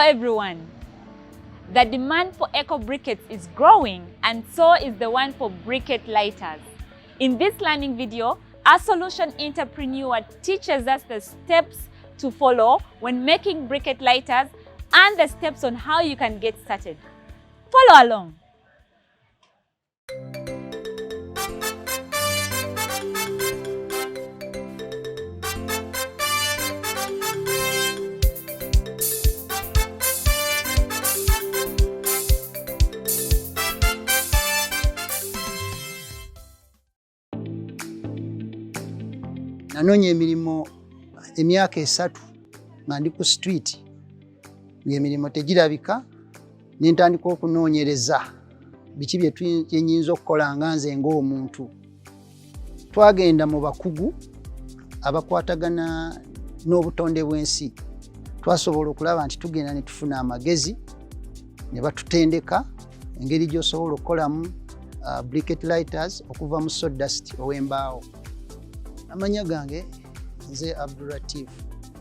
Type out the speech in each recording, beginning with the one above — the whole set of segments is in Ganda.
everyone. The demand for eco briquettes is growing, and so is the one for briquette lighters. In this learning video, our solution entrepreneur teaches us the steps to follow when making briquette lighters and the steps on how you can get started. Follow along. Nanonye emirimu emyaka 3 nga ndi ku street ng'emirimu tegirabika nintandika okunoonyereza biki bye nyinza okukola nga nze ng'omuntu. Twagenda mu bakugu abakwatagana n'obutonde bw'ensi, twasobola okulaba nti tugenda ne tufuna amagezi ne batutendeka engeri gy'osobola okukolamu briquette lighters okuva mu sawdust ow'embaawo. Amanya gange nze Abdulatif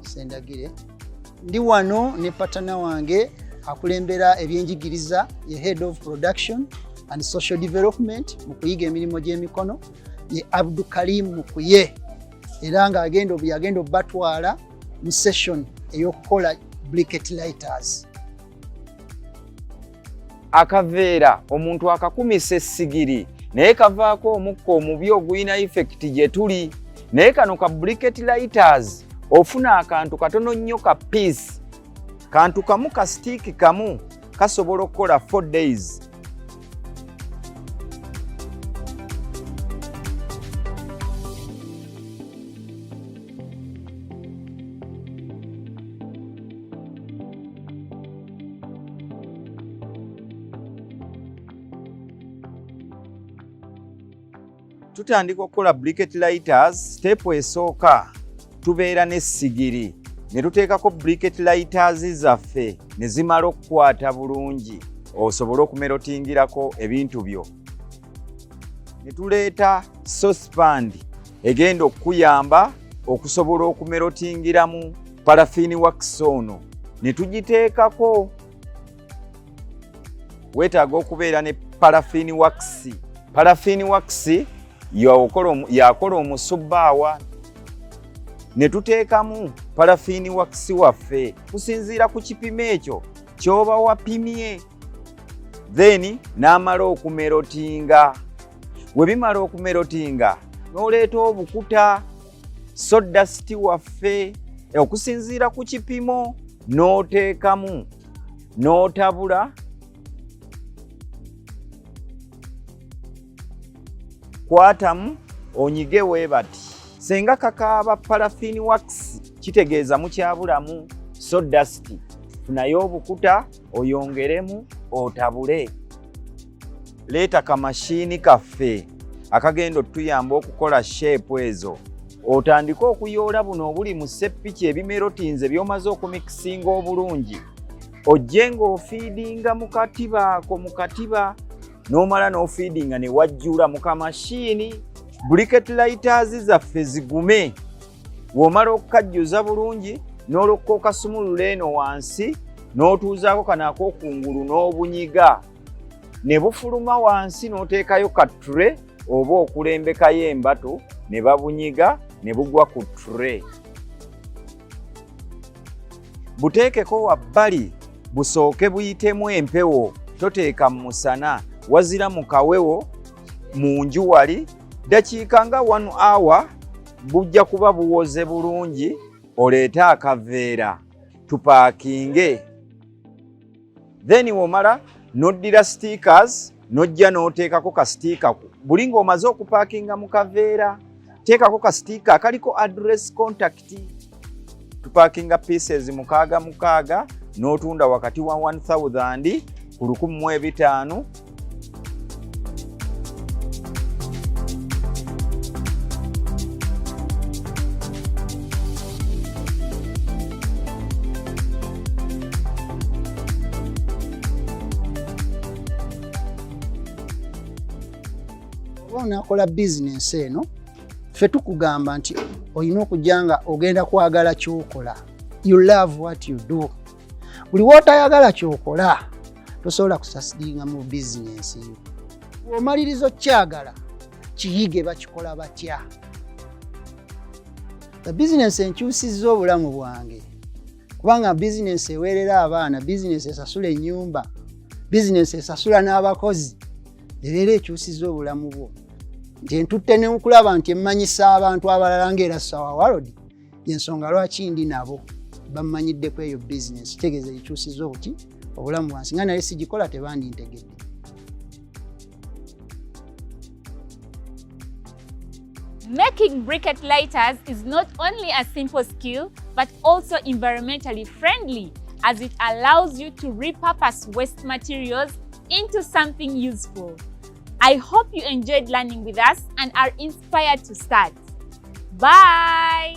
Sendagire, ndi wano ne patana wange akulembera ebyenjigiriza ye Head of Production and Social Development mu kuyiga emirimu gy'emikono ye Abdukarim Mukuye, era nga agenda obatwala mu session ey'okukola briquette lighters. Akaveera omuntu akakumisa essigiri naye kavaako omukka omubi ogulina effect gye tuli. Naye kano ka briquette lighters ofuna akantu katono nnyo ka piece, kantu kamu ka stick kamu kasobola okukola 4 days. Tutandika okukola briquette lighters, step esooka tubeera n'essigiri ne tuteekako briquette lighters zaffe ne zimala okukwata bulungi osobole okumerotingirako ebintu byo. Ne tuleeta saucepan egenda okuyamba okusobola okumerotingiramu paraffin wax ono ne tugiteekako. Weetaaga okubeera ne paraffin wax. Paraffin wax yakola omusubbaawa. Ne tuteekamu paraffin wax waffe kusinziira ku kipimo ekyo ky'oba wapimye, then n'amala okumerotinga. We bimala okumerotinga n'oleeta obukuta sawdust waffe okusinziira ku kipimo n'oteekamu n'otabula. Kwatamu onyige weebati. Senga kakaaba paraffin wax kitegeeza mukyabulamu sawdust. Funayo obukuta oyongeremu otabule. Leeta kamashini kaffe akagenda otuyamba okukola shape ezo. Otandika okuyoola buno obuli mu seppiki ebimerotinze by'omaze okumixinga obulungi. Ojje ng'ofiidinga mu katiba ako mu katiba n'omala n'ofiidinga ne wajjula mu kamashini. Briquette lighters zaffe zigume. W'omala okukajjuza bulungi n'olokka okasumulula eno wansi n'otuuzaako kano ak'okungulu n'obunyiga. Ne bufuluma wansi n'oteekayo ka tray oba okulembekayo embato ne babunyiga ne bugwa ku tray. Buteekeko wabbali busooke buyitemu empewo, toteeka mu musana wazira mu kawewo mu nju wali. Dakiika nga 1 hour bujja kuba buwoze bulungi. Oleete akaveera tupaakinge. Then womala n'oddira stickers n'ojja n'oteekako ka sticker. Buli ng'omaze okupaakinga mu kaveera teekako ka sticker akaliko address contact. Tupaakinga pieces 6 n'otunda wakati wa 1000 ku 1500. Nakola business eno ffe tukugamba nti olina okujja nga ogenda kwagala ky'okola. You love what you do. Buli w'otayagala ky'okola tosobola kusasiringa mu bizinensi yo. Bw'omaliriza okyagala kiyige bakikola batya. Bizinensi enkyusizza obulamu bwange kubanga bizinensi eweerera abaana, bizinensi esasula ennyumba, bizinensi esasula n'abakozi, ebeera ekyusizza obulamu bwo. Nti ntutte ne nkulaba nti emmanyisa abantu abalala ng'era Sawa World, y'ensonga lwaki ndi nabo bammanyiddeko eyo bizinensi, kitegeeza ekyusizza obuki obulamu bwange. Singa naye sigikola tebandintegedde. Making briquette lighters is not only a simple skill, but also environmentally friendly, as it allows you to repurpose waste materials into something useful. I hope you enjoyed learning with us and are inspired to start. Bye!